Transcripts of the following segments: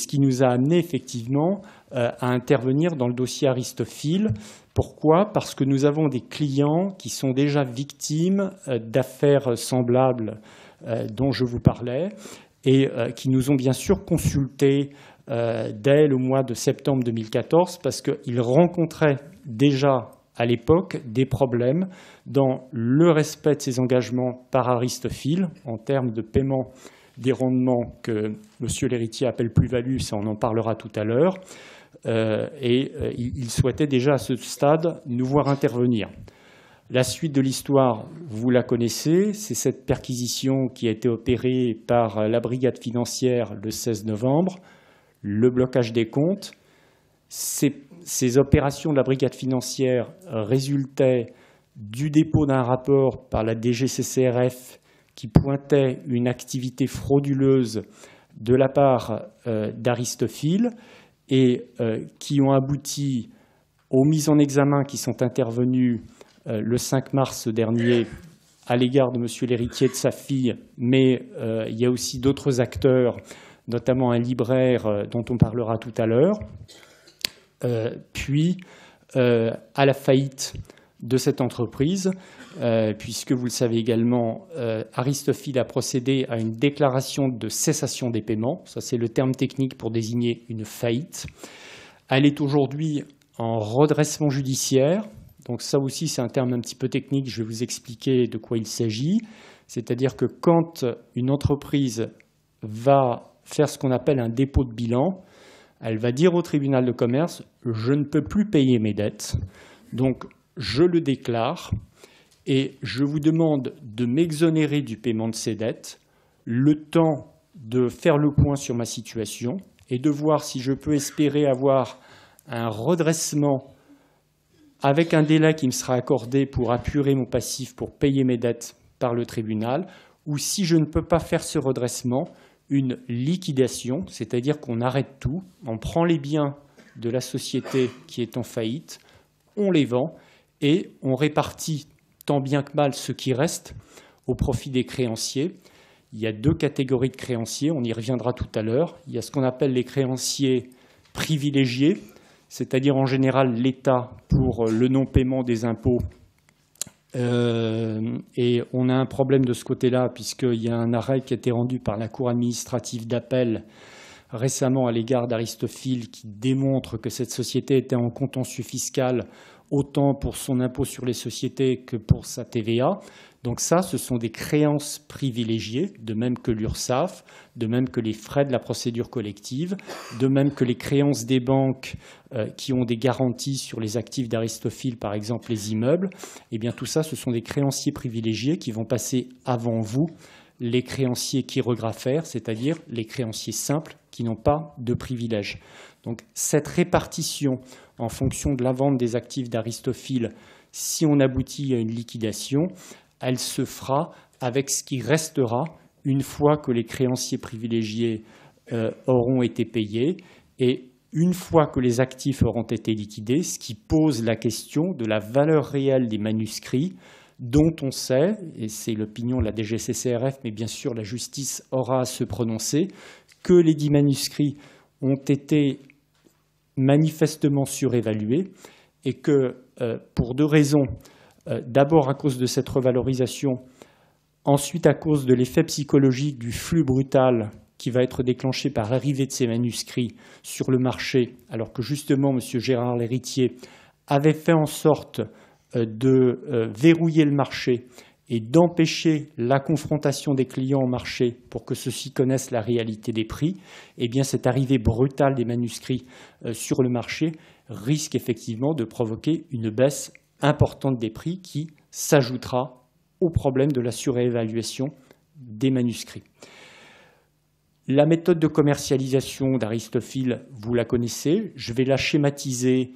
ce qui nous a amené effectivement à intervenir dans le dossier Aristophil. Pourquoi? Parce que nous avons des clients qui sont déjà victimes d'affaires semblables dont je vous parlais et qui nous ont bien sûr consultés dès le mois de septembre 2014 parce qu'ils rencontraient déjà à l'époque des problèmes dans le respect de ces engagements par Aristophil en termes de paiement des rendements que M. l'héritier appelle plus-value, ça on en parlera tout à l'heure, et il souhaitait déjà à ce stade nous voir intervenir. La suite de l'histoire, vous la connaissez, c'est cette perquisition qui a été opérée par la brigade financière le 16 novembre, le blocage des comptes. Ces opérations de la brigade financière résultaient du dépôt d'un rapport par la DGCCRF qui pointait une activité frauduleuse de la part d'Aristophil et qui ont abouti aux mises en examen qui sont intervenues le 5 mars dernier à l'égard de M. l'héritier et de sa fille, mais il y a aussi d'autres acteurs, notamment un libraire dont on parlera tout à l'heure, puis à la faillite de cette entreprise, puisque vous le savez également, Aristophil a procédé à une déclaration de cessation des paiements. Ça, c'est le terme technique pour désigner une faillite. Elle est aujourd'hui en redressement judiciaire. Donc ça aussi, c'est un terme un petit peu technique. Je vais vous expliquer de quoi il s'agit. C'est-à-dire que quand une entreprise va faire ce qu'on appelle un dépôt de bilan, elle va dire au tribunal de commerce « je ne peux plus payer mes dettes ». Donc, je le déclare et je vous demande de m'exonérer du paiement de ces dettes, le temps de faire le point sur ma situation et de voir si je peux espérer avoir un redressement avec un délai qui me sera accordé pour apurer mon passif, pour payer mes dettes par le tribunal, ou si je ne peux pas faire ce redressement, une liquidation, c'est-à-dire qu'on arrête tout, on prend les biens de la société qui est en faillite, on les vend et on répartit tant bien que mal ce qui reste au profit des créanciers. Il y a deux catégories de créanciers, on y reviendra tout à l'heure. Il y a ce qu'on appelle les créanciers privilégiés, c'est-à-dire en général l'État pour le non-paiement des impôts. Et on a un problème de ce côté-là, puisqu'il y a un arrêt qui a été rendu par la Cour administrative d'appel récemment à l'égard d'Aristophil qui démontre que cette société était en contentieux fiscal autant pour son impôt sur les sociétés que pour sa TVA. Donc ça, ce sont des créances privilégiées, de même que l'URSSAF, de même que les frais de la procédure collective, de même que les créances des banques qui ont des garanties sur les actifs d'Aristophil, par exemple les immeubles. Eh bien tout ça, ce sont des créanciers privilégiés qui vont passer avant vous, les créanciers chirographaires, c'est-à-dire les créanciers simples qui n'ont pas de privilèges. Donc cette répartition en fonction de la vente des actifs d'Aristophil, si on aboutit à une liquidation, elle se fera avec ce qui restera une fois que les créanciers privilégiés auront été payés et une fois que les actifs auront été liquidés, ce qui pose la question de la valeur réelle des manuscrits dont on sait, et c'est l'opinion de la DGCCRF, mais bien sûr la justice aura à se prononcer, que les 10 manuscrits ont été manifestement surévalués et que pour deux raisons, d'abord à cause de cette revalorisation, ensuite à cause de l'effet psychologique du flux brutal qui va être déclenché par l'arrivée de ces manuscrits sur le marché, alors que justement M. Gérard l'héritier avait fait en sorte de verrouiller le marché et d'empêcher la confrontation des clients au marché pour que ceux-ci connaissent la réalité des prix, eh bien cette arrivée brutale des manuscrits sur le marché risque effectivement de provoquer une baisse importante des prix qui s'ajoutera au problème de la surévaluation des manuscrits. La méthode de commercialisation d'Aristophil, vous la connaissez. Je vais la schématiser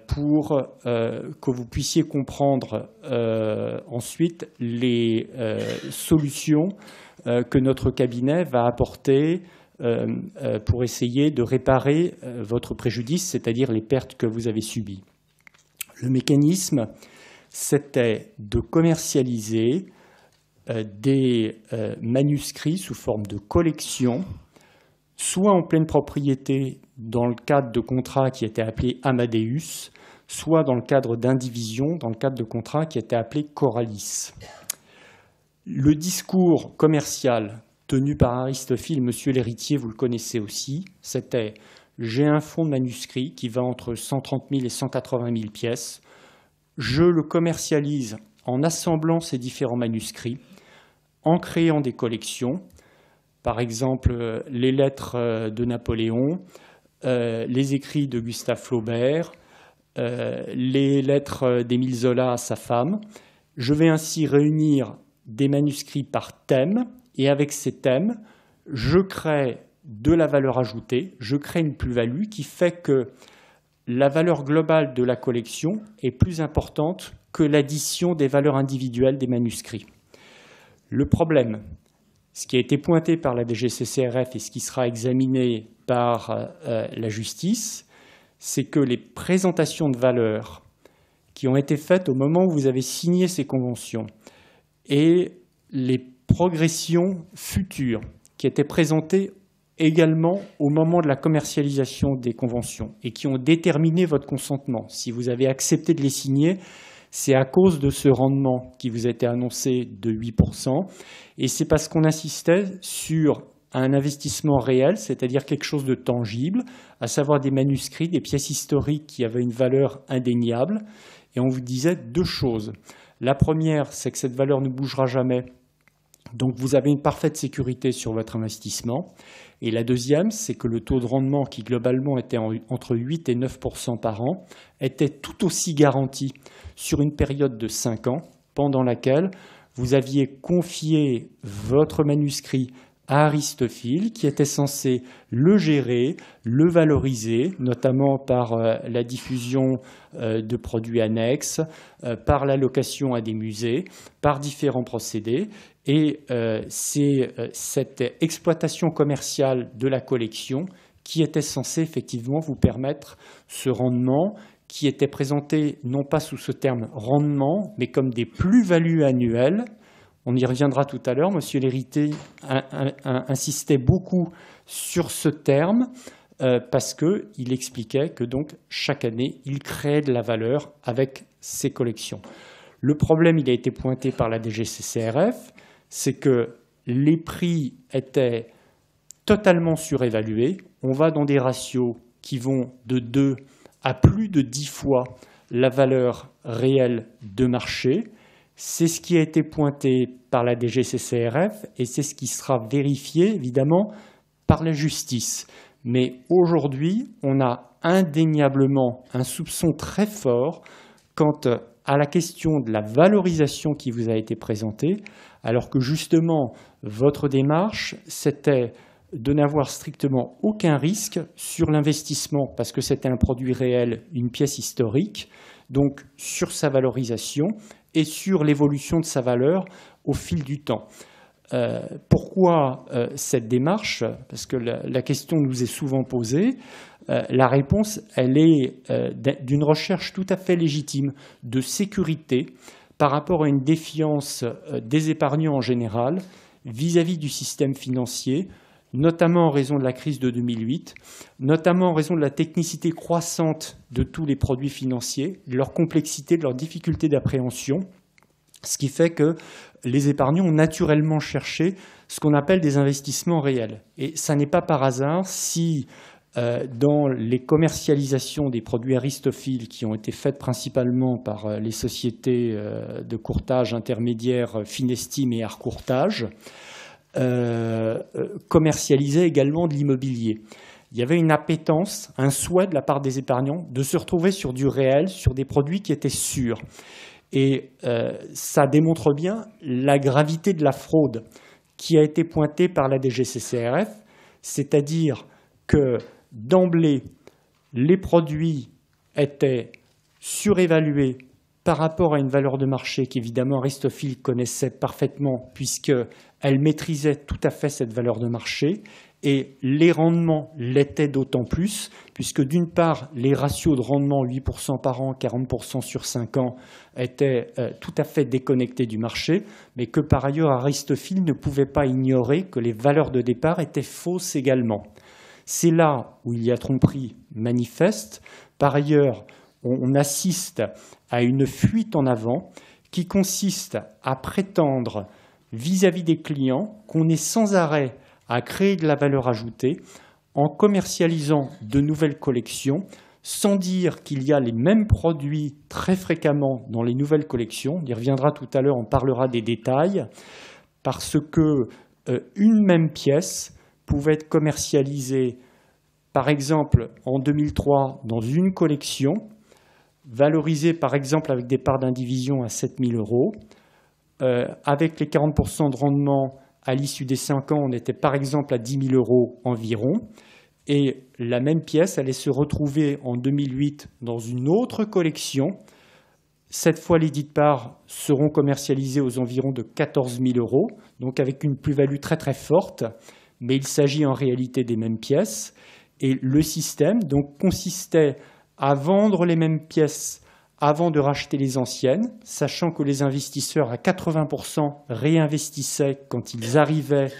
pour que vous puissiez comprendre ensuite les solutions que notre cabinet va apporter pour essayer de réparer votre préjudice, c'est-à-dire les pertes que vous avez subies. Le mécanisme, c'était de commercialiser des manuscrits sous forme de collection soit en pleine propriété dans le cadre de contrats qui étaient appelés Amadeus, soit dans le cadre d'indivision, dans le cadre de contrats qui étaient appelés Coralis. Le discours commercial tenu par Aristophile, monsieur l'héritier, vous le connaissez aussi, c'était « j'ai un fonds de manuscrits qui va entre 130 000 et 180 000 pièces, je le commercialise en assemblant ces différents manuscrits, en créant des collections, par exemple les lettres de Napoléon, les écrits de Gustave Flaubert, les lettres d'Émile Zola à sa femme. Je vais ainsi réunir des manuscrits par thème, et avec ces thèmes, je crée de la valeur ajoutée, je crée une plus-value qui fait que la valeur globale de la collection est plus importante que l'addition des valeurs individuelles des manuscrits. Le problème, ce qui a été pointé par la DGCCRF et ce qui sera examiné par la justice, c'est que les présentations de valeurs qui ont été faites au moment où vous avez signé ces conventions et les progressions futures qui étaient présentées également au moment de la commercialisation des conventions et qui ont déterminé votre consentement. Si vous avez accepté de les signer, c'est à cause de ce rendement qui vous a été annoncé de 8%, et c'est parce qu'on insistait sur un investissement réel, c'est-à-dire quelque chose de tangible, à savoir des manuscrits, des pièces historiques qui avaient une valeur indéniable, et on vous disait deux choses. La première, c'est que cette valeur ne bougera jamais, donc vous avez une parfaite sécurité sur votre investissement. Et la deuxième, c'est que le taux de rendement, qui globalement était entre 8 et 9% par an, était tout aussi garanti sur une période de 5 ans, pendant laquelle vous aviez confié votre manuscrit à Aristophile, qui était censé le gérer, le valoriser, notamment par la diffusion de produits annexes, par l'allocation à des musées, par différents procédés. Et c'est cette exploitation commerciale de la collection qui était censée effectivement vous permettre ce rendement qui était présenté non pas sous ce terme rendement, mais comme des plus-values annuelles. On y reviendra tout à l'heure. Monsieur l'héritier insistait beaucoup sur ce terme parce qu'il expliquait que donc chaque année, il créait de la valeur avec ses collections. Le problème, il a été pointé par la DGCCRF, c'est que les prix étaient totalement surévalués. On va dans des ratios qui vont de 2 à plus de 10 fois la valeur réelle de marché. C'est ce qui a été pointé par la DGCCRF et c'est ce qui sera vérifié, évidemment, par la justice. Mais aujourd'hui, on a indéniablement un soupçon très fort quant à la question de la valorisation qui vous a été présentée, alors que justement, votre démarche, c'était de n'avoir strictement aucun risque sur l'investissement, parce que c'était un produit réel, une pièce historique, donc sur sa valorisation et sur l'évolution de sa valeur au fil du temps. Pourquoi cette démarche? Parce que la question nous est souvent posée. La réponse, elle est d'une recherche tout à fait légitime de sécurité par rapport à une défiance des épargnants en général vis-à-vis du système financier, notamment en raison de la crise de 2008, notamment en raison de la technicité croissante de tous les produits financiers, de leur complexité, de leur difficulté d'appréhension, ce qui fait que les épargnants ont naturellement cherché ce qu'on appelle des investissements réels. Et ça n'est pas par hasard si dans les commercialisations des produits Aristophile qui ont été faites principalement par les sociétés de courtage intermédiaire Finestime et Arcourtage, commercialisaient également de l'immobilier. Il y avait une appétence, un souhait de la part des épargnants de se retrouver sur du réel, sur des produits qui étaient sûrs. Et ça démontre bien la gravité de la fraude qui a été pointée par la DGCCRF, c'est-à-dire que d'emblée, les produits étaient surévalués par rapport à une valeur de marché qu'évidemment Aristophile connaissait parfaitement puisqu'elle maîtrisait tout à fait cette valeur de marché, et les rendements l'étaient d'autant plus puisque d'une part, les ratios de rendement 8% par an, 40% sur 5 ans étaient tout à fait déconnectés du marché, mais que par ailleurs Aristophile ne pouvait pas ignorer que les valeurs de départ étaient fausses également. C'est là où il y a tromperie manifeste. Par ailleurs, on assiste à une fuite en avant qui consiste à prétendre vis-à-vis des clients qu'on est sans arrêt à créer de la valeur ajoutée en commercialisant de nouvelles collections, sans dire qu'il y a les mêmes produits très fréquemment dans les nouvelles collections. On y reviendra tout à l'heure, on parlera des détails, parce que une même pièce pouvait être commercialisée, par exemple, en 2003 dans une collection, valorisée par exemple avec des parts d'indivision à 7 000 €. Avec les 40% de rendement à l'issue des 5 ans, on était par exemple à 10 000 € environ. Et la même pièce allait se retrouver en 2008 dans une autre collection. Cette fois, les dites parts seront commercialisées aux environs de 14 000 €, donc avec une plus-value très très forte. Mais il s'agit en réalité des mêmes pièces. Et le système donc consistait à vendre les mêmes pièces avant de racheter les anciennes, sachant que les investisseurs à 80% réinvestissaient quand ils arrivaient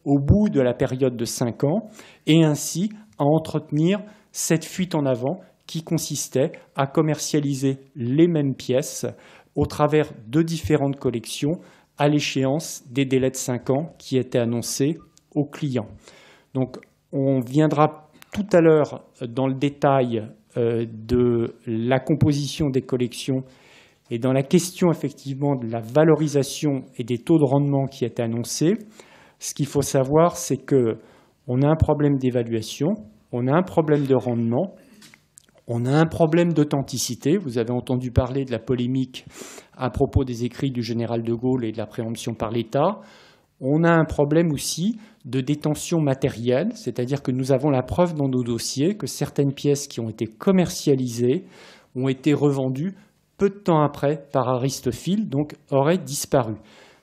au bout de la période de 5 ans, et ainsi à entretenir cette fuite en avant qui consistait à commercialiser les mêmes pièces au travers de différentes collections à l'échéance des délais de 5 ans qui étaient annoncés aux clients. Donc on viendra tout à l'heure dans le détail de la composition des collections et dans la question effectivement de la valorisation et des taux de rendement qui étaient annoncés. Ce qu'il faut savoir, c'est qu'on a un problème d'évaluation, on a un problème de rendement, on a un problème d'authenticité. Vous avez entendu parler de la polémique à propos des écrits du général de Gaulle et de la préemption par l'État. On a un problème aussi de détention matérielle, c'est-à-dire que nous avons la preuve dans nos dossiers que certaines pièces qui ont été commercialisées ont été revendues peu de temps après par Aristophil, donc auraient disparu.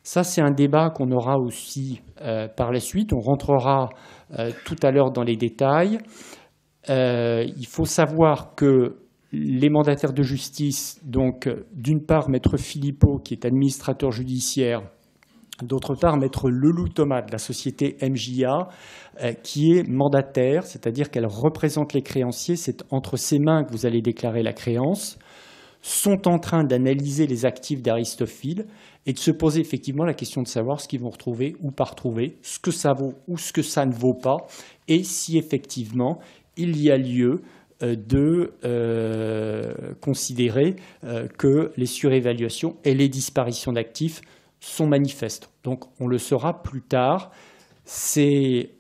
Ça, c'est un débat qu'on aura aussi par la suite. On rentrera tout à l'heure dans les détails. Il faut savoir que les mandataires de justice, donc d'une part Maître Philippot, qui est administrateur judiciaire, d'autre part, Maître Leloup Thomas de la société MJA, qui est mandataire, c'est-à-dire qu'elle représente les créanciers, c'est entre ses mains que vous allez déclarer la créance, sont en train d'analyser les actifs d'Aristophil et de se poser effectivement la question de savoir ce qu'ils vont retrouver ou pas retrouver, ce que ça vaut ou ce que ça ne vaut pas, et si effectivement il y a lieu de considérer que les surévaluations et les disparitions d'actifs sont manifestes. Donc on le saura plus tard. Ces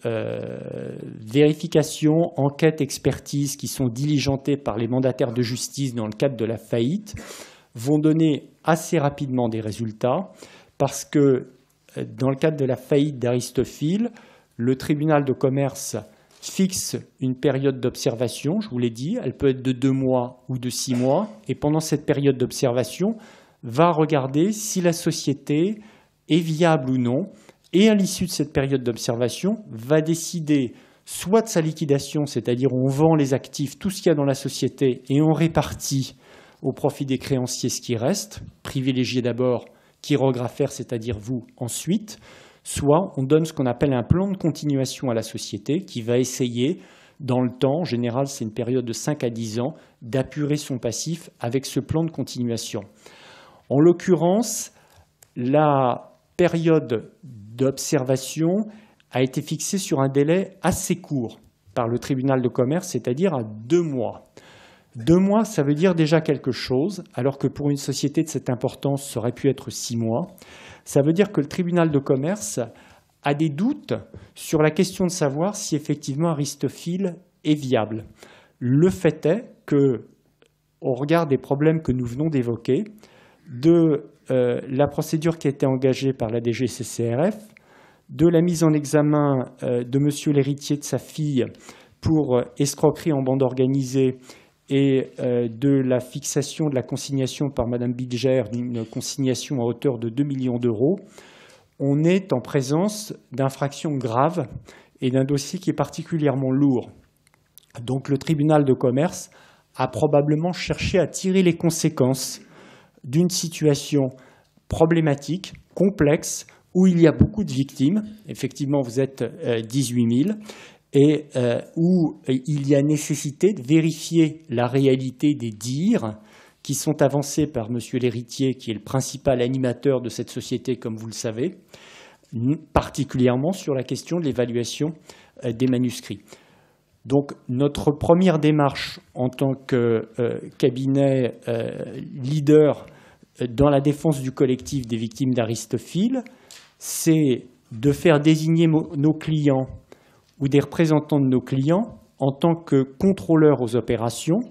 vérifications, enquêtes, expertises qui sont diligentées par les mandataires de justice dans le cadre de la faillite vont donner assez rapidement des résultats parce que dans le cadre de la faillite d'Aristophil, le tribunal de commerce fixe une période d'observation, je vous l'ai dit, elle peut être de 2 mois ou de 6 mois, et pendant cette période d'observation, va regarder si la société est viable ou non, et à l'issue de cette période d'observation, va décider soit de sa liquidation, c'est-à-dire on vend les actifs, tout ce qu'il y a dans la société, et on répartit au profit des créanciers ce qui reste, privilégié d'abord chirographaire, c'est-à-dire vous ensuite, soit on donne ce qu'on appelle un plan de continuation à la société qui va essayer, dans le temps, en général c'est une période de 5 à 10 ans, d'apurer son passif avec ce plan de continuation. En l'occurrence, la période d'observation a été fixée sur un délai assez court par le tribunal de commerce, c'est-à-dire à 2 mois. 2 mois, ça veut dire déjà quelque chose, alors que pour une société de cette importance, ça aurait pu être 6 mois. Ça veut dire que le tribunal de commerce a des doutes sur la question de savoir si effectivement Aristophil est viable. Le fait est que, au regard des problèmes que nous venons d'évoquer, de la procédure qui a été engagée par la DGCCRF, de la mise en examen de monsieur l'héritier de sa fille pour escroquerie en bande organisée et de la fixation de la consignation par Madame Bilger d'une consignation à hauteur de 2 millions d'euros, on est en présence d'infractions graves et d'un dossier qui est particulièrement lourd. Donc le tribunal de commerce a probablement cherché à tirer les conséquences d'une situation problématique, complexe, où il y a beaucoup de victimes. Effectivement, vous êtes 18 000. et où il y a nécessité de vérifier la réalité des dires qui sont avancés par M. l'héritier, qui est le principal animateur de cette société, comme vous le savez, particulièrement sur la question de l'évaluation des manuscrits. Donc notre première démarche en tant que cabinet leader dans la défense du collectif des victimes d'Aristophile, c'est de faire désigner nos clients ou des représentants de nos clients en tant que contrôleurs aux opérations,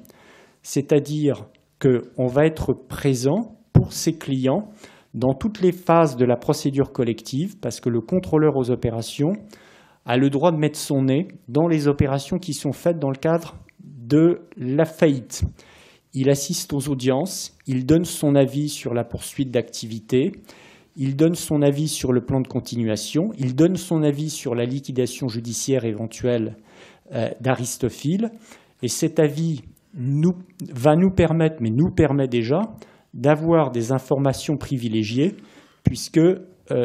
c'est-à-dire qu'on va être présent pour ces clients dans toutes les phases de la procédure collective, parce que le contrôleur aux opérations a le droit de mettre son nez dans les opérations qui sont faites dans le cadre de la faillite. Il assiste aux audiences, il donne son avis sur la poursuite d'activité, il donne son avis sur le plan de continuation, il donne son avis sur la liquidation judiciaire éventuelle d'Aristophile, et cet avis va nous permettre, mais nous permet déjà, d'avoir des informations privilégiées, puisque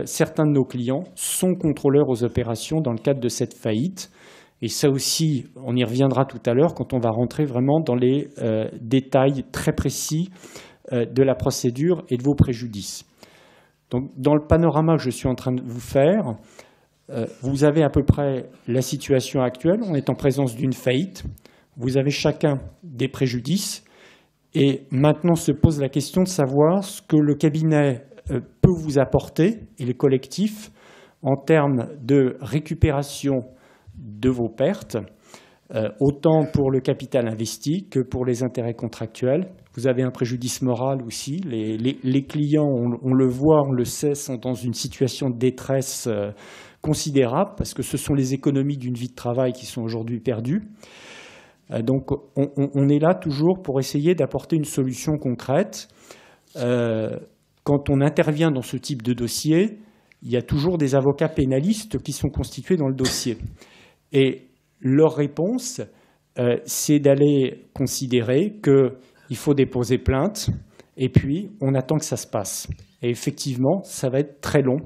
certains de nos clients sont contrôleurs aux opérations dans le cadre de cette faillite. Et ça aussi, on y reviendra tout à l'heure quand on va rentrer vraiment dans les détails très précis de la procédure et de vos préjudices. Donc, dans le panorama que je suis en train de vous faire, vous avez à peu près la situation actuelle. On est en présence d'une faillite. Vous avez chacun des préjudices. Et maintenant se pose la question de savoir ce que le cabinet peut vous apporter, et le collectif, en termes de récupération de vos pertes, autant pour le capital investi que pour les intérêts contractuels. Vous avez un préjudice moral aussi. Les clients, on le voit, on le sait, sont dans une situation de détresse considérable, parce que ce sont les économies d'une vie de travail qui sont aujourd'hui perdues. Donc on est là toujours pour essayer d'apporter une solution concrète. Quand on intervient dans ce type de dossier, il y a toujours des avocats pénalistes qui sont constitués dans le dossier. Et leur réponse, c'est d'aller considérer qu'il faut déposer plainte et puis on attend que ça se passe. Et effectivement, ça va être très long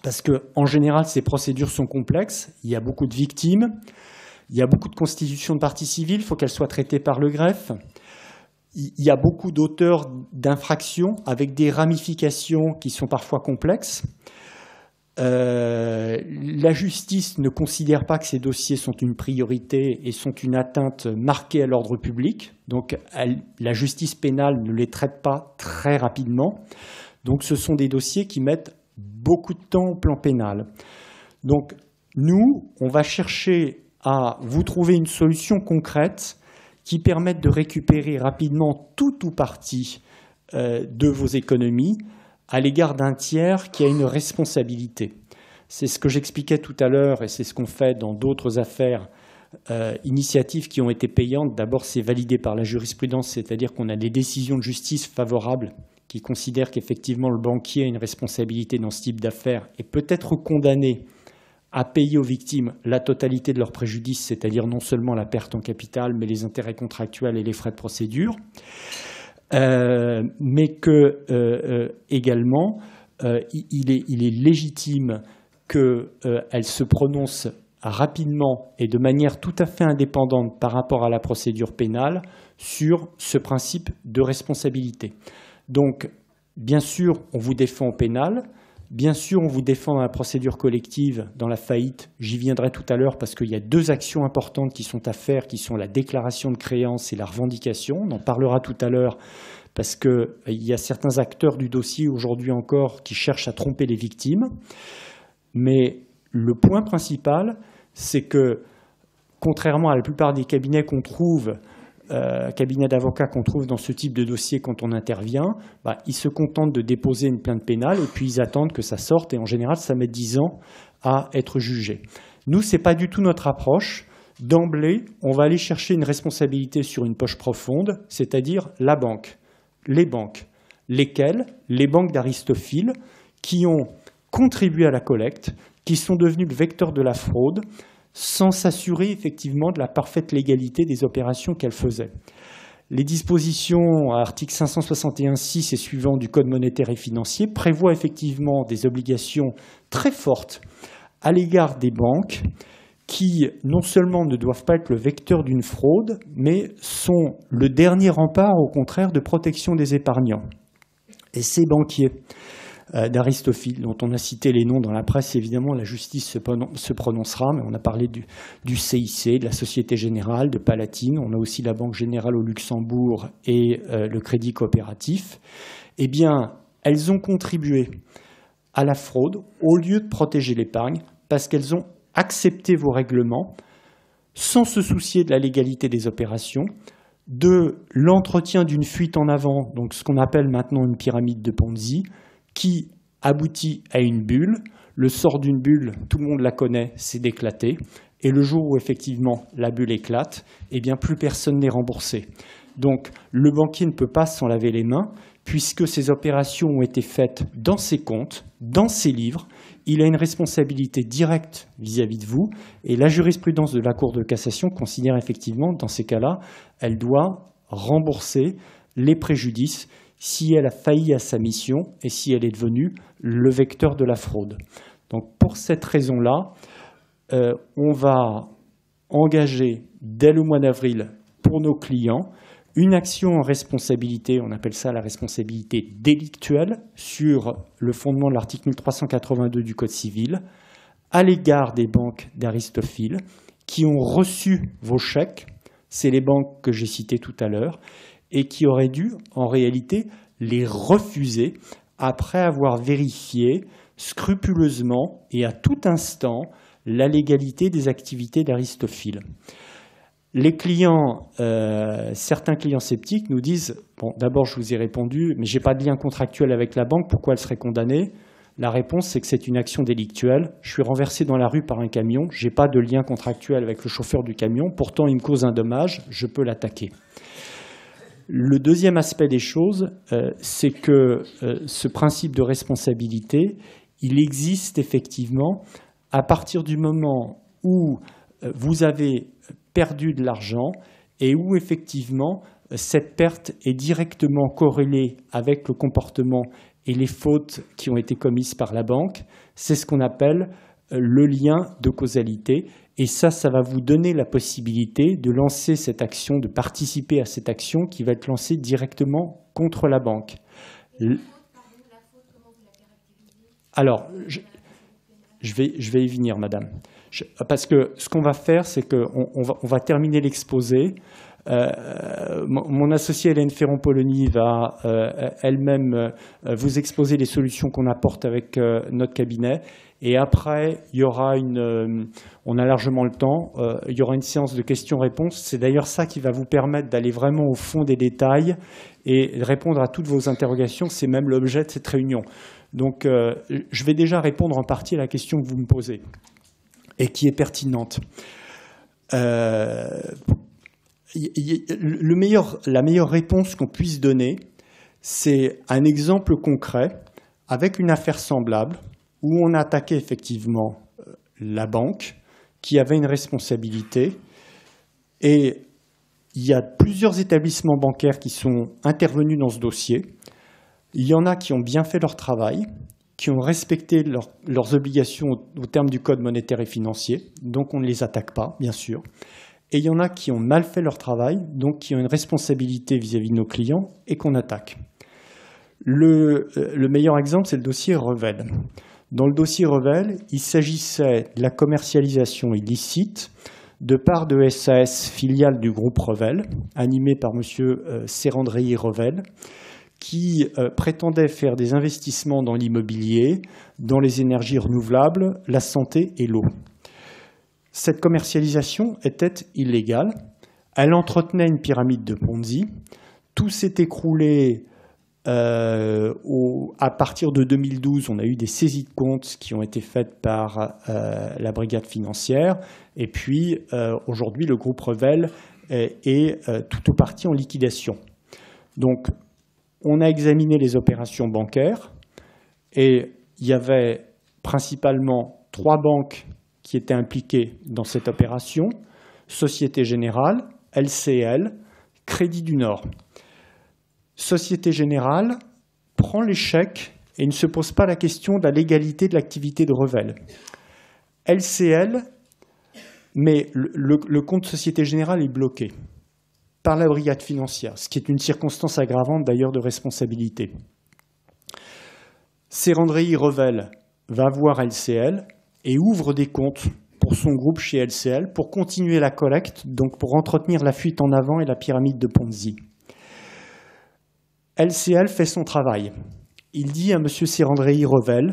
parce qu'en général, ces procédures sont complexes, il y a beaucoup de victimes. Il y a beaucoup de constitutions de partie civile, il faut qu'elles soient traitées par le greffe. Il y a beaucoup d'auteurs d'infractions avec des ramifications qui sont parfois complexes. La justice ne considère pas que ces dossiers sont une priorité et sont une atteinte marquée à l'ordre public. Donc la justice pénale ne les traite pas très rapidement. Donc ce sont des dossiers qui mettent beaucoup de temps au plan pénal. Donc nous, on va chercher à vous trouver une solution concrète qui permette de récupérer rapidement tout ou partie de vos économies à l'égard d'un tiers qui a une responsabilité. C'est ce que j'expliquais tout à l'heure et c'est ce qu'on fait dans d'autres affaires, initiatives qui ont été payantes. D'abord, c'est validé par la jurisprudence, c'est-à-dire qu'on a des décisions de justice favorables qui considèrent qu'effectivement le banquier a une responsabilité dans ce type d'affaires et peut être condamné à payer aux victimes la totalité de leur préjudice, c'est-à-dire non seulement la perte en capital, mais les intérêts contractuels et les frais de procédure, mais que également il est légitime qu'elle se prononce rapidement et de manière tout à fait indépendante par rapport à la procédure pénale sur ce principe de responsabilité. Donc, bien sûr, on vous défend au pénal. Bien sûr, on vous défend dans la procédure collective, dans la faillite. J'y viendrai tout à l'heure parce qu'il y a deux actions importantes qui sont à faire, qui sont la déclaration de créance et la revendication. On en parlera tout à l'heure parce qu'il y a certains acteurs du dossier aujourd'hui encore qui cherchent à tromper les victimes. Mais le point principal, c'est que, contrairement à la plupart des cabinets qu'on trouve, cabinet d'avocats qu'on trouve dans ce type de dossier quand on intervient, ils se contentent de déposer une plainte pénale et puis ils attendent que ça sorte et en général ça met 10 ans à être jugé. Nous, ce n'est pas du tout notre approche. D'emblée, on va aller chercher une responsabilité sur une poche profonde, c'est-à-dire la banque, les banques. Lesquelles? Les banques d'Aristophile qui ont contribué à la collecte, qui sont devenues le vecteur de la fraude, sans s'assurer effectivement de la parfaite légalité des opérations qu'elle faisait. Les dispositions à article 561.6 et suivants du Code monétaire et financier prévoient effectivement des obligations très fortes à l'égard des banques qui non seulement ne doivent pas être le vecteur d'une fraude, mais sont le dernier rempart, au contraire, de protection des épargnants. Et ces banquiers d'Aristophile, dont on a cité les noms dans la presse, évidemment, la justice se prononcera, mais on a parlé du CIC, de la Société Générale, de Palatine, on a aussi la Banque Générale au Luxembourg et le Crédit Coopératif. Eh bien, elles ont contribué à la fraude au lieu de protéger l'épargne, parce qu'elles ont accepté vos règlements sans se soucier de la légalité des opérations, de l'entretien d'une fuite en avant, donc ce qu'on appelle maintenant une pyramide de Ponzi, qui aboutit à une bulle. Le sort d'une bulle, tout le monde la connaît, c'est d'éclater. Et le jour où effectivement la bulle éclate, eh bien plus personne n'est remboursé. Donc le banquier ne peut pas s'en laver les mains, puisque ces opérations ont été faites dans ses comptes, dans ses livres. Il a une responsabilité directe vis-à-vis de vous. Et la jurisprudence de la Cour de cassation considère effectivement, dans ces cas-là, elle doit rembourser les préjudices si elle a failli à sa mission et si elle est devenue le vecteur de la fraude. Donc pour cette raison-là, on va engager dès le mois d'avril pour nos clients une action en responsabilité, on appelle ça la responsabilité délictuelle, sur le fondement de l'article 1382 du Code civil, à l'égard des banques d'Aristophile qui ont reçu vos chèques, c'est les banques que j'ai citées tout à l'heure, et qui auraient dû, en réalité, les refuser après avoir vérifié scrupuleusement et à tout instant la légalité des activités d'Aristophile. Les clients, certains clients sceptiques nous disent « Bon, d'abord, je vous ai répondu, mais je n'ai pas de lien contractuel avec la banque, pourquoi elle serait condamnée ?» La réponse, c'est que c'est une action délictuelle. Je suis renversé dans la rue par un camion, je n'ai pas de lien contractuel avec le chauffeur du camion, pourtant il me cause un dommage, je peux l'attaquer. Le deuxième aspect des choses, c'est que ce principe de responsabilité, il existe effectivement à partir du moment où vous avez perdu de l'argent et où effectivement cette perte est directement corrélée avec le comportement et les fautes qui ont été commises par la banque. C'est ce qu'on appelle le lien de causalité. Et ça va vous donner la possibilité de lancer cette action, de participer à cette action qui va être lancée directement contre la banque. Alors, je vais y venir, madame. Parce que ce qu'on va faire, c'est qu'on va terminer l'exposé. Mon associée Hélène Ferron-Polony va elle-même vous exposer les solutions qu'on apporte avec notre cabinet. Et après, il y aura on a largement le temps, il y aura une séance de questions-réponses. C'est d'ailleurs ça qui va vous permettre d'aller vraiment au fond des détails et de répondre à toutes vos interrogations. C'est même l'objet de cette réunion. Donc, je vais déjà répondre en partie à la question que vous me posez et qui est pertinente. La meilleure réponse qu'on puisse donner, c'est un exemple concret avec une affaire semblable où on a attaqué effectivement la banque qui avait une responsabilité. Et il y a plusieurs établissements bancaires qui sont intervenus dans ce dossier. Il y en a qui ont bien fait leur travail, qui ont respecté leurs obligations au terme du Code monétaire et financier, donc on ne les attaque pas, bien sûr. Et il y en a qui ont mal fait leur travail, donc qui ont une responsabilité vis-à-vis de nos clients et qu'on attaque. Le meilleur exemple, c'est le dossier Revel. Dans le dossier Revel, il s'agissait de la commercialisation illicite de parts de SAS filiales du groupe Revel, animé par M. Sérandreï Revel, qui prétendait faire des investissements dans l'immobilier, dans les énergies renouvelables, la santé et l'eau. Cette commercialisation était illégale. Elle entretenait une pyramide de Ponzi. Tout s'est écroulé à partir de 2012. On a eu des saisies de comptes qui ont été faites par la brigade financière. Et puis, aujourd'hui, le groupe Revel est tout ou partie en liquidation. Donc, on a examiné les opérations bancaires et il y avait principalement 3 banques qui étaient impliquées dans cette opération: Société Générale, LCL, Crédit du Nord. Société Générale prend les chèques et ne se pose pas la question de la légalité de l'activité de Revel. LCL Mais le compte Société Générale est bloqué par la brigade financière, ce qui est une circonstance aggravante d'ailleurs de responsabilité. Serrandreï Revel va voir LCL et ouvre des comptes pour son groupe chez LCL pour continuer la collecte, donc pour entretenir la fuite en avant et la pyramide de Ponzi. LCL fait son travail. Il dit à M. Serrandreï Revel: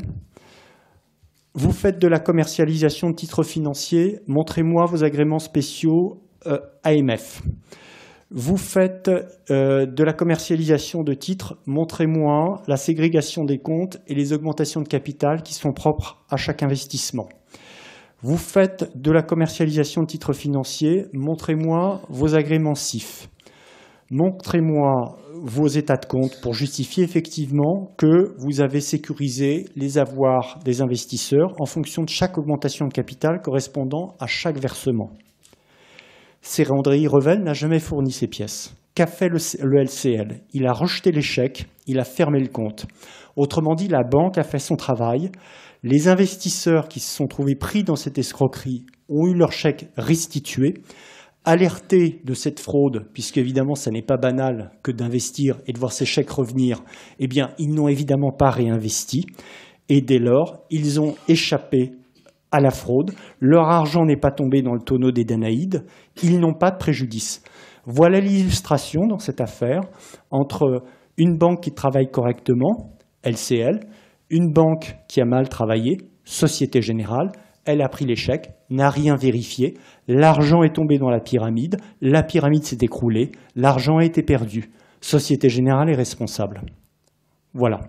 vous faites de la commercialisation de titres financiers, montrez-moi vos agréments spéciaux AMF. Vous faites de la commercialisation de titres, montrez-moi la ségrégation des comptes et les augmentations de capital qui sont propres à chaque investissement. Vous faites de la commercialisation de titres financiers, montrez-moi vos agréments CIF. Montrez-moi vos états de compte pour justifier effectivement que vous avez sécurisé les avoirs des investisseurs en fonction de chaque augmentation de capital correspondant à chaque versement. Serrandreï Revel n'a jamais fourni ces pièces. Qu'a fait le LCL? Il a rejeté les chèques, il a fermé le compte. Autrement dit, la banque a fait son travail. Les investisseurs qui se sont trouvés pris dans cette escroquerie ont eu leurs chèques restitués. Alertés de cette fraude, puisque évidemment ça n'est pas banal que d'investir et de voir ses chèques revenir, eh bien ils n'ont évidemment pas réinvesti. Et dès lors, ils ont échappé à la fraude. Leur argent n'est pas tombé dans le tonneau des Danaïdes. Ils n'ont pas de préjudice. Voilà l'illustration dans cette affaire entre une banque qui travaille correctement, LCL, une banque qui a mal travaillé, Société Générale. Elle a pris les chèques, n'a rien vérifié, l'argent est tombé dans la pyramide s'est écroulée, l'argent a été perdu. Société Générale est responsable. Voilà.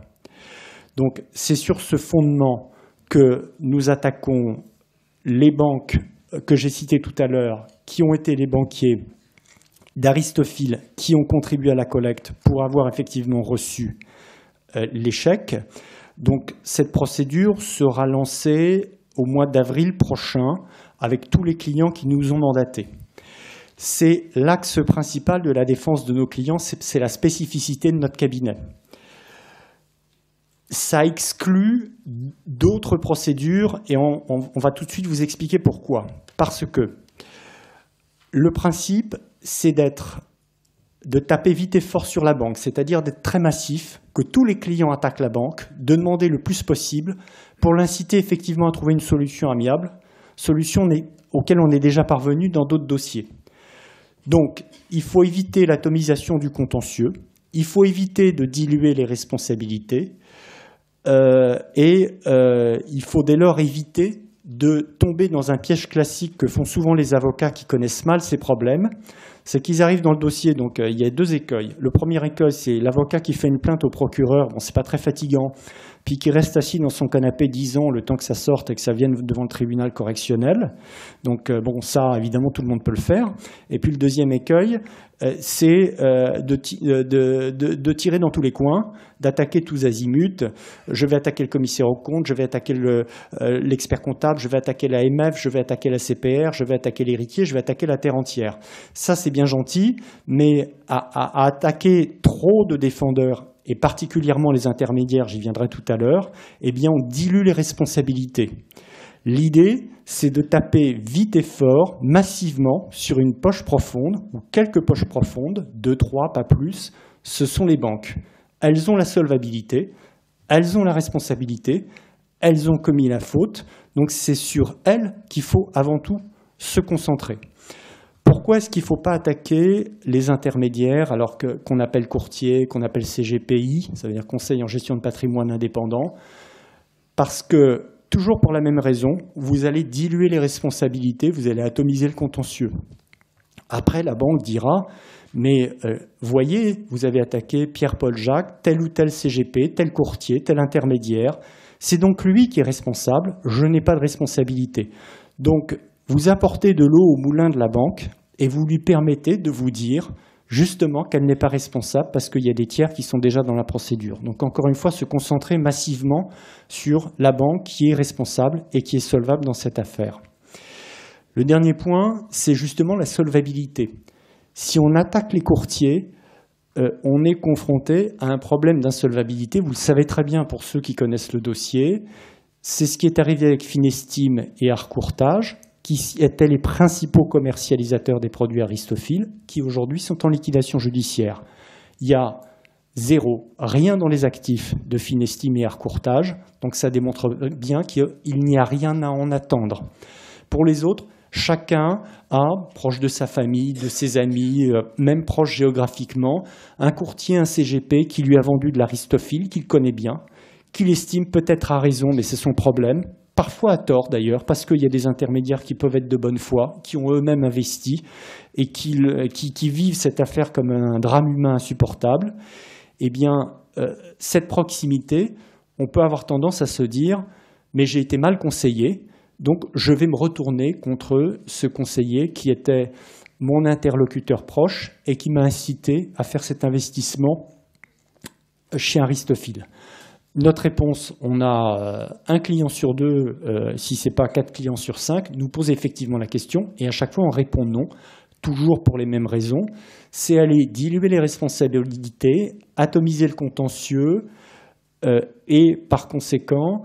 Donc c'est sur ce fondement que nous attaquons les banques que j'ai citées tout à l'heure, qui ont été les banquiers d'Aristophil, qui ont contribué à la collecte pour avoir effectivement reçu les chèques. Donc cette procédure sera lancée au mois d'avril prochain avec tous les clients qui nous ont mandatés. C'est l'axe principal de la défense de nos clients, c'est la spécificité de notre cabinet. Ça exclut d'autres procédures et on va tout de suite vous expliquer pourquoi. Parce que le principe, c'est de taper vite et fort sur la banque, c'est-à-dire d'être très massif, que tous les clients attaquent la banque, de demander le plus possible pour l'inciter effectivement à trouver une solution amiable, solution auquel on est déjà parvenu dans d'autres dossiers. Donc, il faut éviter l'atomisation du contentieux, il faut éviter de diluer les responsabilités il faut dès lors éviter de tomber dans un piège classique que font souvent les avocats qui connaissent mal ces problèmes. C'est qu'ils arrivent dans le dossier, donc il y a deux écueils. Le premier écueil, c'est l'avocat qui fait une plainte au procureur, bon, c'est pas très fatigant, puis qui reste assis dans son canapé 10 ans, le temps que ça sorte et que ça vienne devant le tribunal correctionnel. Donc bon, ça, évidemment, tout le monde peut le faire. Et puis le deuxième écueil, c'est de tirer dans tous les coins, d'attaquer tous azimuts. Je vais attaquer le commissaire aux comptes, je vais attaquer l'expert comptable, je vais attaquer la MF, je vais attaquer la CPR, je vais attaquer l'héritier, je vais attaquer la terre entière. Ça, c'est bien gentil, mais à attaquer trop de défendeurs, et particulièrement les intermédiaires, j'y viendrai tout à l'heure, eh bien, on dilue les responsabilités. L'idée, c'est de taper vite et fort, massivement, sur une poche profonde, ou quelques poches profondes, 2, 3, pas plus, ce sont les banques. Elles ont la solvabilité, elles ont la responsabilité, elles ont commis la faute, donc c'est sur elles qu'il faut avant tout se concentrer. Pourquoi est-ce qu'il ne faut pas attaquer les intermédiaires alors qu'on appelle courtier, qu'on appelle CGPI, ça veut dire Conseil en gestion de patrimoine indépendant? Parce que, toujours pour la même raison, vous allez diluer les responsabilités, vous allez atomiser le contentieux. Après, la banque dira, mais voyez, vous avez attaqué Pierre-Paul Jacques, tel ou tel CGP, tel courtier, tel intermédiaire, c'est donc lui qui est responsable, je n'ai pas de responsabilité. Donc, vous apportez de l'eau au moulin de la banque et vous lui permettez de vous dire justement qu'elle n'est pas responsable parce qu'il y a des tiers qui sont déjà dans la procédure. Donc encore une fois, se concentrer massivement sur la banque qui est responsable et qui est solvable dans cette affaire. Le dernier point, c'est justement la solvabilité. Si on attaque les courtiers, on est confronté à un problème d'insolvabilité. Vous le savez très bien pour ceux qui connaissent le dossier. C'est ce qui est arrivé avec Finestime et Harcourtage. qui étaient les principaux commercialisateurs des produits Aristophil, qui aujourd'hui sont en liquidation judiciaire. Il y a rien dans les actifs de Finestime et Harcourtage, donc ça démontre bien qu'il n'y a rien à en attendre. Pour les autres, chacun a, proche de sa famille, de ses amis, même proche géographiquement, un courtier, un CGP qui lui a vendu de l'Aristophil, qu'il connaît bien, qu'il estime peut-être à raison, mais c'est son problème, parfois à tort d'ailleurs, parce qu'il y a des intermédiaires qui peuvent être de bonne foi, qui ont eux-mêmes investi et qui vivent cette affaire comme un drame humain insupportable. Eh bien, cette proximité, on peut avoir tendance à se dire « mais j'ai été mal conseillé ». Donc, je vais me retourner contre ce conseiller qui était mon interlocuteur proche et qui m'a incité à faire cet investissement chez Aristophil. Notre réponse, on a un client sur deux, si ce n'est pas 4 clients sur 5, nous pose effectivement la question et à chaque fois on répond non, toujours pour les mêmes raisons. C'est aller diluer les responsabilités, atomiser le contentieux et par conséquent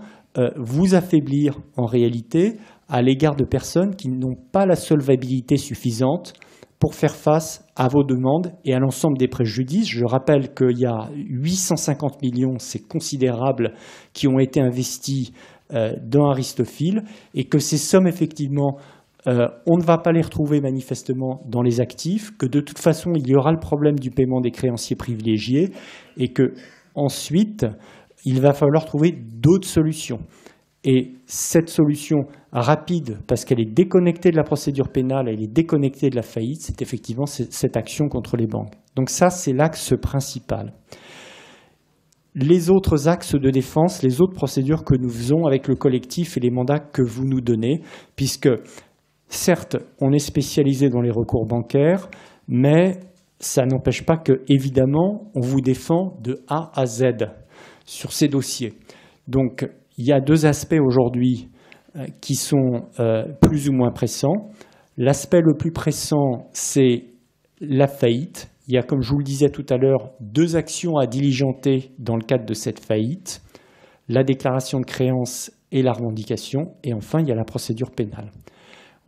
vous affaiblir en réalité à l'égard de personnes qui n'ont pas la solvabilité suffisante pour faire face à vos demandes et à l'ensemble des préjudices. Je rappelle qu'il y a 850 millions, c'est considérable, qui ont été investis dans Aristophil et que ces sommes, effectivement, on ne va pas les retrouver manifestement dans les actifs, que de toute façon, il y aura le problème du paiement des créanciers privilégiés et que ensuite, il va falloir trouver d'autres solutions. Et cette solution rapide, parce qu'elle est déconnectée de la procédure pénale, elle est déconnectée de la faillite, c'est effectivement cette action contre les banques. Donc ça, c'est l'axe principal. Les autres axes de défense, les autres procédures que nous faisons avec le collectif et les mandats que vous nous donnez, puisque certes, on est spécialisé dans les recours bancaires, mais ça n'empêche pas que, évidemment, on vous défend de A à Z sur ces dossiers. Donc, il y a deux aspects aujourd'hui qui sont plus ou moins pressants. L'aspect le plus pressant, c'est la faillite. Il y a, comme je vous le disais tout à l'heure, 2 actions à diligenter dans le cadre de cette faillite. La déclaration de créance et la revendication. Et enfin, il y a la procédure pénale.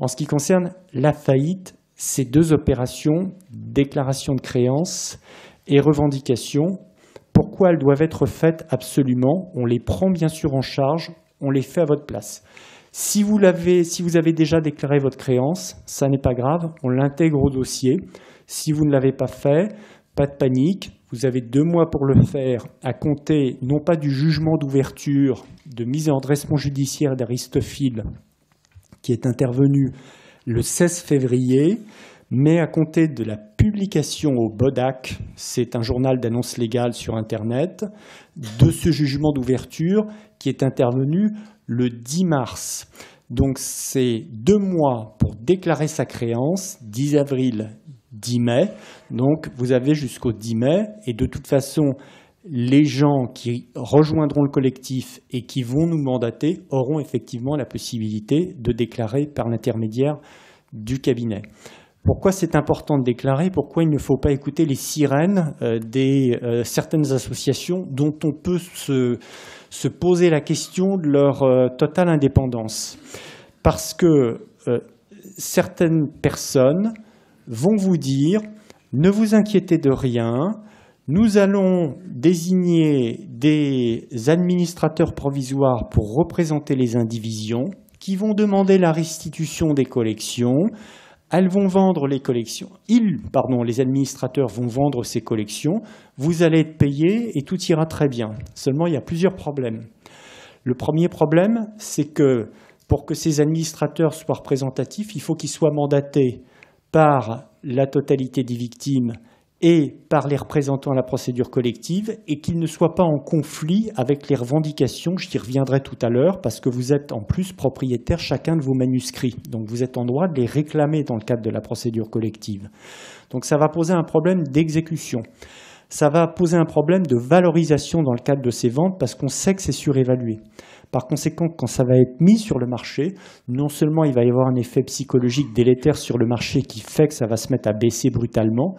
En ce qui concerne la faillite, ces 2 opérations, déclaration de créance et revendication, pourquoi elles doivent être faites absolument? On les prend bien sûr en charge, on les fait à votre place. Si vous avez déjà déclaré votre créance, ça n'est pas grave, on l'intègre au dossier. Si vous ne l'avez pas fait, pas de panique, vous avez 2 mois pour le faire à compter non pas du jugement d'ouverture, de mise en redressement judiciaire d'Aristophil qui est intervenu le 16 février, mais à compter de la publication au BODAC, c'est un journal d'annonce légale sur Internet, de ce jugement d'ouverture qui est intervenu le 10 mars. Donc c'est 2 mois pour déclarer sa créance, 10 avril, 10 mai. Donc vous avez jusqu'au 10 mai et de toute façon, les gens qui rejoindront le collectif et qui vont nous mandater auront effectivement la possibilité de déclarer par l'intermédiaire du cabinet. Pourquoi c'est important de déclarer? Pourquoi il ne faut pas écouter les sirènes certaines associations dont on peut se poser la question de leur totale indépendance? Parce que certaines personnes vont vous dire « Ne vous inquiétez de rien, nous allons désigner des administrateurs provisoires pour représenter les indivisions qui vont demander la restitution des collections. » Elles vont vendre les collections. Les administrateurs vont vendre ces collections. Vous allez être payé et tout ira très bien. Seulement, il y a plusieurs problèmes. Le premier problème, c'est que pour que ces administrateurs soient représentatifs, il faut qu'ils soient mandatés par la totalité des victimes et par les représentants à la procédure collective et qu'ils ne soient pas en conflit avec les revendications, j'y reviendrai tout à l'heure, parce que vous êtes en plus propriétaire chacun de vos manuscrits. Donc vous êtes en droit de les réclamer dans le cadre de la procédure collective. Donc ça va poser un problème d'exécution. Ça va poser un problème de valorisation dans le cadre de ces ventes parce qu'on sait que c'est surévalué. Par conséquent, quand ça va être mis sur le marché, non seulement il va y avoir un effet psychologique délétère sur le marché qui fait que ça va se mettre à baisser brutalement,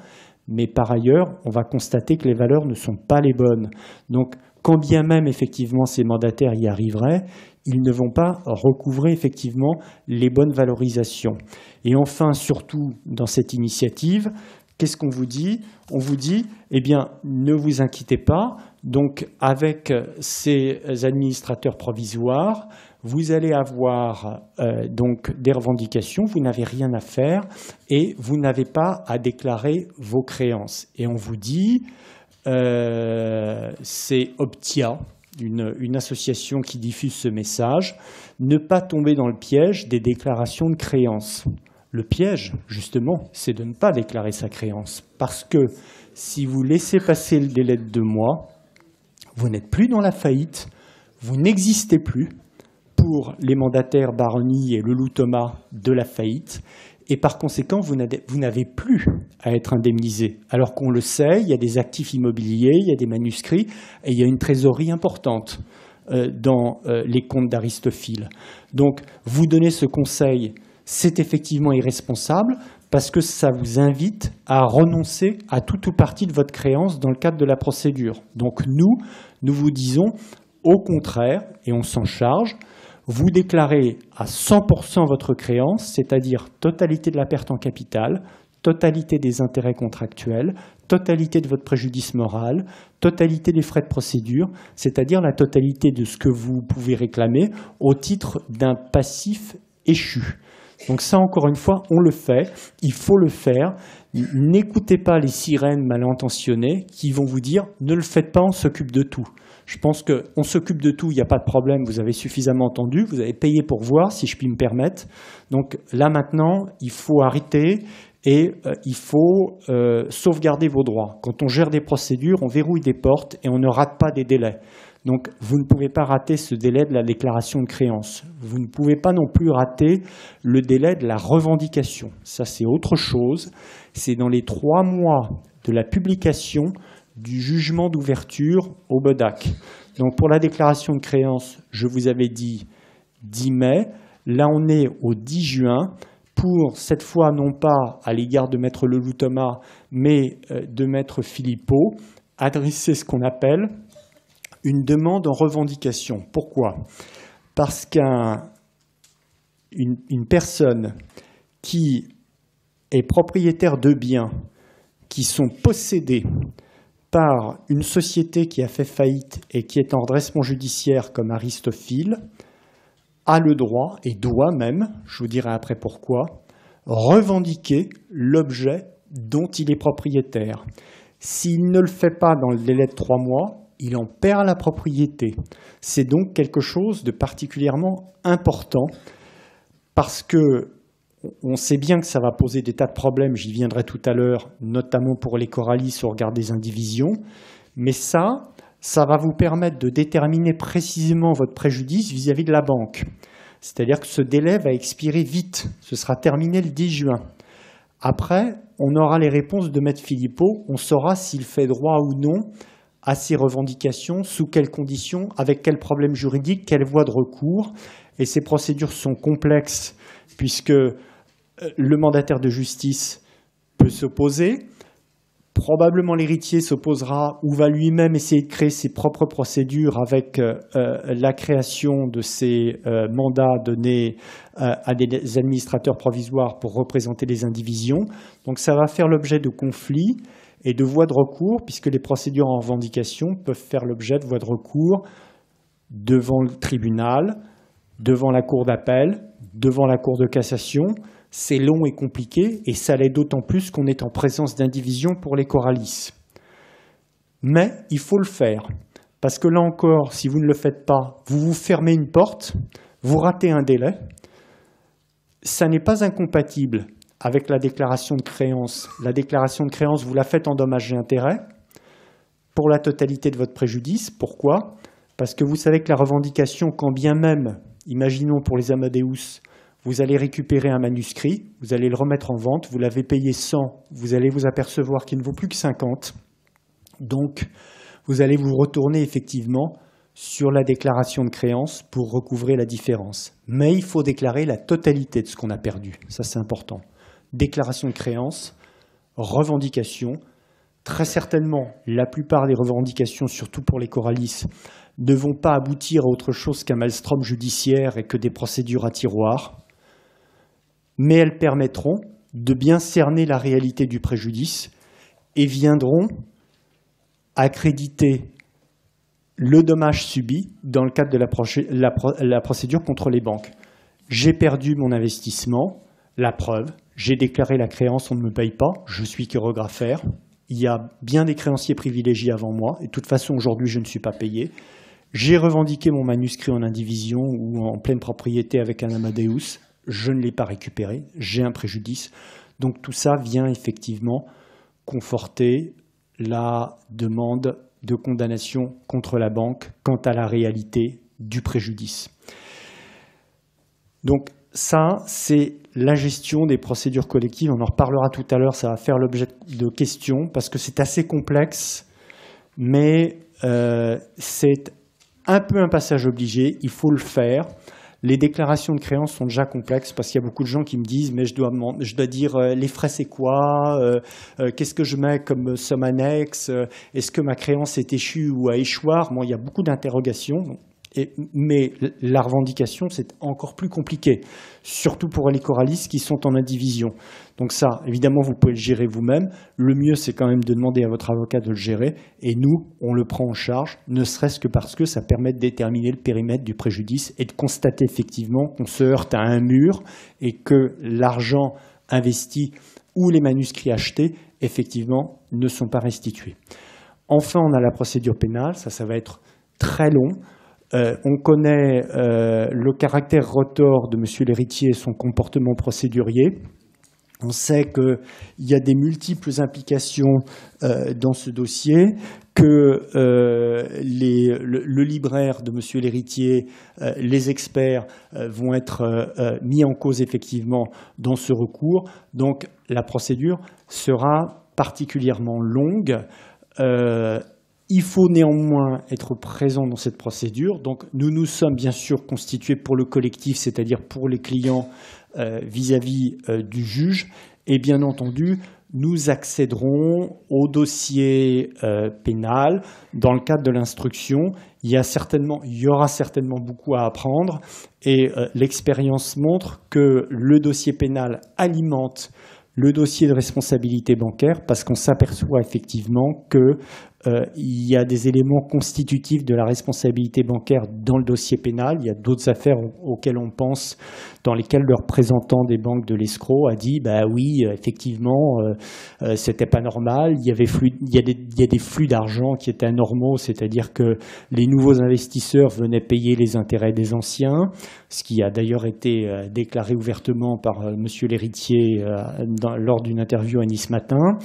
mais par ailleurs, on va constater que les valeurs ne sont pas les bonnes. Donc, quand bien même, effectivement, ces mandataires y arriveraient, ils ne vont pas recouvrer effectivement les bonnes valorisations. Et enfin, surtout dans cette initiative, qu'est-ce qu'on vous dit? On vous dit, eh bien, ne vous inquiétez pas, donc avec ces administrateurs provisoires, vous allez avoir donc des revendications, vous n'avez rien à faire et vous n'avez pas à déclarer vos créances. Et on vous dit, c'est Optia, une association qui diffuse ce message, ne pas tomber dans le piège des déclarations de créances. Le piège, justement, c'est de ne pas déclarer sa créance. Parce que si vous laissez passer le délai de 2 mois, vous n'êtes plus dans la faillite, vous n'existez plus pour les mandataires Baroni et Leloup Thomas de la faillite. Et par conséquent, vous n'avez plus à être indemnisé. Alors qu'on le sait, il y a des actifs immobiliers, il y a des manuscrits, et il y a une trésorerie importante dans les comptes d'Aristophile. Donc, vous donner ce conseil, c'est effectivement irresponsable parce que ça vous invite à renoncer à tout ou partie de votre créance dans le cadre de la procédure. Donc nous vous disons au contraire, et on s'en charge, vous déclarez à 100% votre créance, c'est-à-dire totalité de la perte en capital, totalité des intérêts contractuels, totalité de votre préjudice moral, totalité des frais de procédure, c'est-à-dire la totalité de ce que vous pouvez réclamer au titre d'un passif échu. Donc ça, encore une fois, on le fait, il faut le faire. N'écoutez pas les sirènes mal intentionnées qui vont vous dire « ne le faites pas, on s'occupe de tout ». Je pense qu'on s'occupe de tout, il n'y a pas de problème, vous avez suffisamment entendu, vous avez payé pour voir, si je puis me permettre. Donc là maintenant, il faut arrêter et il faut sauvegarder vos droits. Quand on gère des procédures, on verrouille des portes et on ne rate pas des délais. Donc vous ne pouvez pas rater ce délai de la déclaration de créance. Vous ne pouvez pas non plus rater le délai de la revendication. Ça c'est autre chose. C'est dans les 3 mois de la publication du jugement d'ouverture au BODAC. Donc pour la déclaration de créance, je vous avais dit 10 mai. Là on est au 10 juin. Pour cette fois non pas à l'égard de Maître Leloup Thomas, mais de Maître Philippot, adresser ce qu'on appelle une demande en revendication. Pourquoi? Parce qu'une personne qui est propriétaire de biens qui sont possédés par une société qui a fait faillite et qui est en redressement judiciaire comme Aristophile a le droit, et doit même, je vous dirai après pourquoi, revendiquer l'objet dont il est propriétaire. S'il ne le fait pas dans le délai de 3 mois, il en perd la propriété. C'est donc quelque chose de particulièrement important parce que on sait bien que ça va poser des tas de problèmes, j'y viendrai tout à l'heure, notamment pour les Coralis au regard des indivisions, mais ça va vous permettre de déterminer précisément votre préjudice vis-à-vis de la banque. C'est-à-dire que ce délai va expirer vite, ce sera terminé le 10 juin. Après, on aura les réponses de Maître Philippot, on saura s'il fait droit ou non à ces revendications, sous quelles conditions, avec quels problèmes juridiques, quelle voie de recours. Et ces procédures sont complexes puisque le mandataire de justice peut s'opposer. Probablement l'héritier s'opposera ou va lui-même essayer de créer ses propres procédures avec la création de ces mandats donnés à des administrateurs provisoires pour représenter les indivisions. Donc ça va faire l'objet de conflits et de voies de recours, puisque les procédures en revendication peuvent faire l'objet de voies de recours devant le tribunal, devant la cour d'appel, devant la cour de cassation. C'est long et compliqué, et ça l'est d'autant plus qu'on est en présence d'indivisions pour les Coralis. Mais il faut le faire, parce que là encore, si vous ne le faites pas, vous vous fermez une porte, vous ratez un délai. Ça n'est pas incompatible avec la déclaration de créance. La déclaration de créance, vous la faites en dommages et intérêts pour la totalité de votre préjudice. Pourquoi? Parce que vous savez que la revendication, quand bien même, imaginons pour les Amadeus, vous allez récupérer un manuscrit, vous allez le remettre en vente, vous l'avez payé 100, vous allez vous apercevoir qu'il ne vaut plus que 50. Donc, vous allez vous retourner effectivement sur la déclaration de créance pour recouvrer la différence. Mais il faut déclarer la totalité de ce qu'on a perdu. Ça, c'est important. Déclaration de créance, revendication, très certainement, la plupart des revendications, surtout pour les Coralis, ne vont pas aboutir à autre chose qu'un maelstrom judiciaire et que des procédures à tiroir, mais elles permettront de bien cerner la réalité du préjudice et viendront accréditer le dommage subi dans le cadre de la procédure contre les banques. J'ai perdu mon investissement, la preuve, j'ai déclaré la créance, on ne me paye pas, je suis chirographaire, il y a bien des créanciers privilégiés avant moi, et de toute façon aujourd'hui je ne suis pas payé. J'ai revendiqué mon manuscrit en indivision ou en pleine propriété avec un Amadeus, je ne l'ai pas récupéré, j'ai un préjudice. Donc tout ça vient effectivement conforter la demande de condamnation contre la banque quant à la réalité du préjudice. Donc ça, c'est la gestion des procédures collectives. On en reparlera tout à l'heure, ça va faire l'objet de questions parce que c'est assez complexe, mais c'est un peu un passage obligé, il faut le faire. Les déclarations de créance sont déjà complexes parce qu'il y a beaucoup de gens qui me disent « mais je dois dire les frais c'est quoi qu'est-ce que je mets comme somme annexe est-ce que ma créance est échue ou à échoir ?» Bon, il y a beaucoup d'interrogations, mais la revendication, c'est encore plus compliqué, surtout pour les Coralis qui sont en indivision. Donc ça, évidemment, vous pouvez le gérer vous-même. Le mieux, c'est quand même de demander à votre avocat de le gérer. Et nous, on le prend en charge, ne serait-ce que parce que ça permet de déterminer le périmètre du préjudice et de constater effectivement qu'on se heurte à un mur et que l'argent investi ou les manuscrits achetés, effectivement, ne sont pas restitués. Enfin, on a la procédure pénale. Ça va être très long. On connaît le caractère retors de M. l'héritier et son comportement procédurier. On sait qu'il y a des multiples implications dans ce dossier, que le libraire de M. l'héritier, les experts vont être mis en cause effectivement dans ce recours. Donc la procédure sera particulièrement longue. Il faut néanmoins être présent dans cette procédure. Donc, nous sommes bien sûr constitués pour le collectif, c'est-à-dire pour les clients vis-à-vis du juge. Et bien entendu, nous accéderons au dossier pénal dans le cadre de l'instruction. Il y aura certainement beaucoup à apprendre. Et l'expérience montre que le dossier pénal alimente le dossier de responsabilité bancaire parce qu'on s'aperçoit effectivement que il y a des éléments constitutifs de la responsabilité bancaire dans le dossier pénal. Il y a d'autres affaires auxquelles on pense, dans lesquelles le représentant des banques de l'escroc a dit « bah oui, effectivement, c'était pas normal, il y a des flux d'argent qui étaient anormaux, c'est-à-dire que les nouveaux investisseurs venaient payer les intérêts des anciens », ce qui a d'ailleurs été déclaré ouvertement par monsieur l'héritier lors d'une interview à Nice Matin.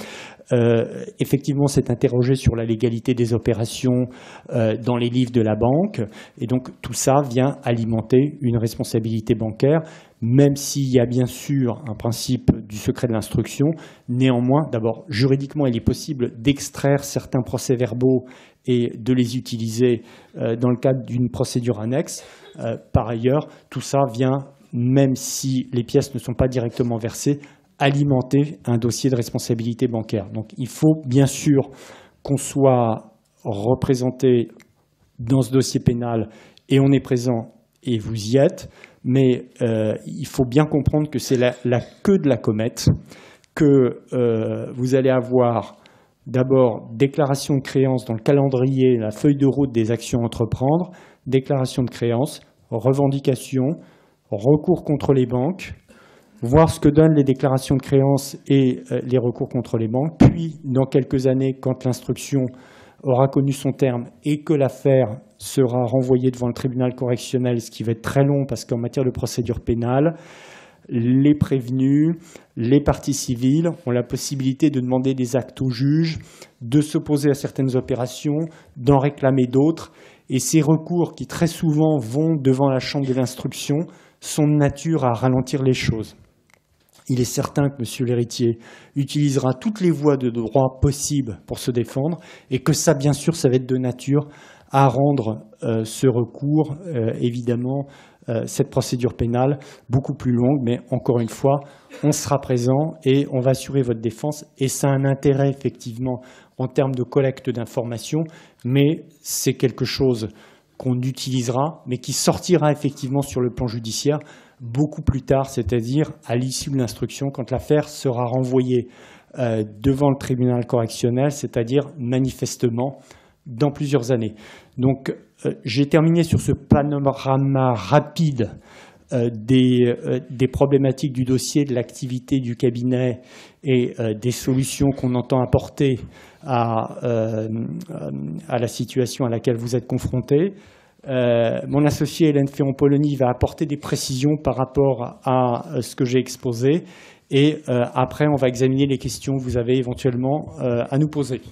Effectivement, c'est interrogé sur la légalité des opérations dans les livres de la banque. Et donc, tout ça vient alimenter une responsabilité bancaire, même s'il y a bien sûr un principe du secret de l'instruction. Néanmoins, d'abord, juridiquement, il est possible d'extraire certains procès-verbaux et de les utiliser dans le cadre d'une procédure annexe. Par ailleurs, tout ça vient, même si les pièces ne sont pas directement versées, alimenter un dossier de responsabilité bancaire. Donc il faut bien sûr qu'on soit représenté dans ce dossier pénal et on est présent et vous y êtes, mais il faut bien comprendre que c'est la queue de la comète, que vous allez avoir d'abord déclaration de créance dans le calendrier, la feuille de route des actions à entreprendre, déclaration de créance, revendication, recours contre les banques, voir ce que donnent les déclarations de créance et les recours contre les banques. Puis, dans quelques années, quand l'instruction aura connu son terme et que l'affaire sera renvoyée devant le tribunal correctionnel, ce qui va être très long parce qu'en matière de procédure pénale, les prévenus, les parties civiles ont la possibilité de demander des actes au juge, de s'opposer à certaines opérations, d'en réclamer d'autres. Et ces recours qui très souvent vont devant la chambre de l'instruction sont de nature à ralentir les choses. Il est certain que M. l'héritier utilisera toutes les voies de droit possibles pour se défendre et que ça, bien sûr, ça va être de nature à rendre ce recours, évidemment, cette procédure pénale beaucoup plus longue, mais encore une fois, on sera présent et on va assurer votre défense. Et ça a un intérêt, effectivement, en termes de collecte d'informations, mais c'est quelque chose qu'on utilisera, mais qui sortira effectivement sur le plan judiciaire beaucoup plus tard, c'est-à-dire à l'issue de l'instruction, quand l'affaire sera renvoyée devant le tribunal correctionnel, c'est-à-dire manifestement dans plusieurs années. Donc, j'ai terminé sur ce panorama rapide des problématiques du dossier, de l'activité du cabinet et des solutions qu'on entend apporter à la situation à laquelle vous êtes confrontés. Mon associé Hélène Ferron-Polony va apporter des précisions par rapport à ce que j'ai exposé et après on va examiner les questions que vous avez éventuellement à nous poser.